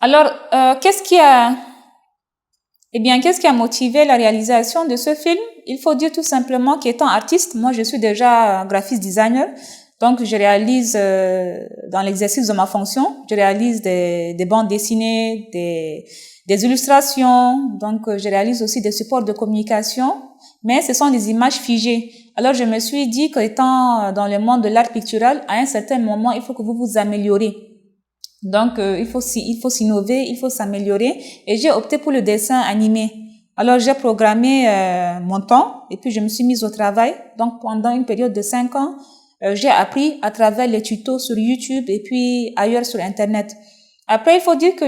Alors, qu'est-ce qui a motivé la réalisation de ce film? Il faut dire tout simplement qu'étant artiste, moi je suis déjà graphiste designer, donc je réalise dans l'exercice de ma fonction, je réalise des bandes dessinées, des illustrations, donc je réalise aussi des supports de communication, mais ce sont des images figées. Alors je me suis dit qu'étant dans le monde de l'art pictural, à un certain moment, il faut que vous vous améliorez. Donc, il faut s'innover, il faut s'améliorer. Et j'ai opté pour le dessin animé. Alors, j'ai programmé mon temps et puis je me suis mise au travail. Donc, pendant une période de 5 ans, j'ai appris à travers les tutos sur YouTube et puis ailleurs sur Internet. Après, il faut dire que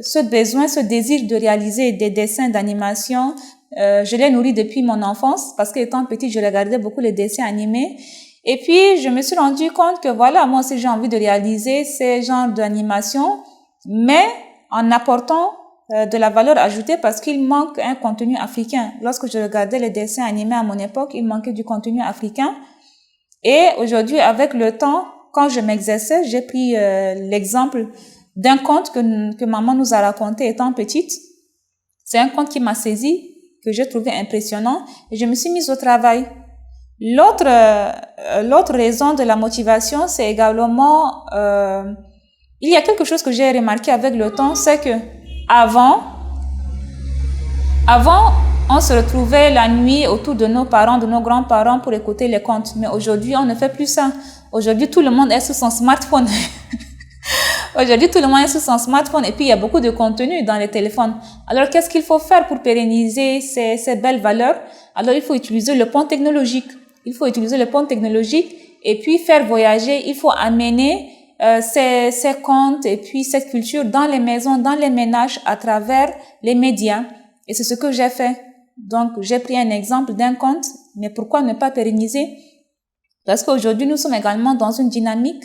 ce besoin, ce désir de réaliser des dessins d'animation, je l'ai nourri depuis mon enfance parce qu'étant petite, je regardais beaucoup les dessins animés. Et puis, je me suis rendu compte que voilà, moi aussi j'ai envie de réaliser ces genres d'animation, mais en apportant de la valeur ajoutée parce qu'il manque un contenu africain. Lorsque je regardais les dessins animés à mon époque, il manquait du contenu africain. Et aujourd'hui, avec le temps, quand je m'exerçais, j'ai pris l'exemple d'un conte que maman nous a raconté étant petite. C'est un conte qui m'a saisi, que j'ai trouvé impressionnant, et je me suis mise au travail. L'autre raison de la motivation, c'est également, il y a quelque chose que j'ai remarqué avec le temps, c'est que avant, on se retrouvait la nuit autour de nos parents, de nos grands-parents pour écouter les contes. Mais aujourd'hui, on ne fait plus ça. Aujourd'hui, tout le monde est sur son smartphone. Aujourd'hui, tout le monde est sur son smartphone et puis il y a beaucoup de contenu dans les téléphones. Alors, qu'est-ce qu'il faut faire pour pérenniser ces belles valeurs? Alors, il faut utiliser le pont technologique. Il faut utiliser le pont technologique et puis faire voyager. Il faut amener ces contes et puis cette culture dans les maisons, dans les ménages à travers les médias. Et c'est ce que j'ai fait. Donc, j'ai pris un exemple d'un conte, mais pourquoi ne pas pérenniser? Parce qu'aujourd'hui, nous sommes également dans une dynamique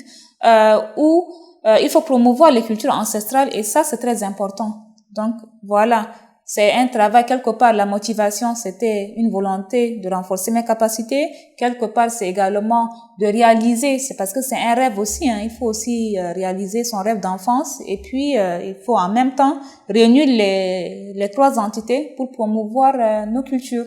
où il faut promouvoir les cultures ancestrales et ça, c'est très important. Donc, voilà. C'est un travail, quelque part, la motivation, c'était une volonté de renforcer mes capacités. Quelque part, c'est également de réaliser, c'est parce que c'est un rêve aussi, hein. Il faut aussi réaliser son rêve d'enfance et puis il faut en même temps réunir les trois entités pour promouvoir nos cultures.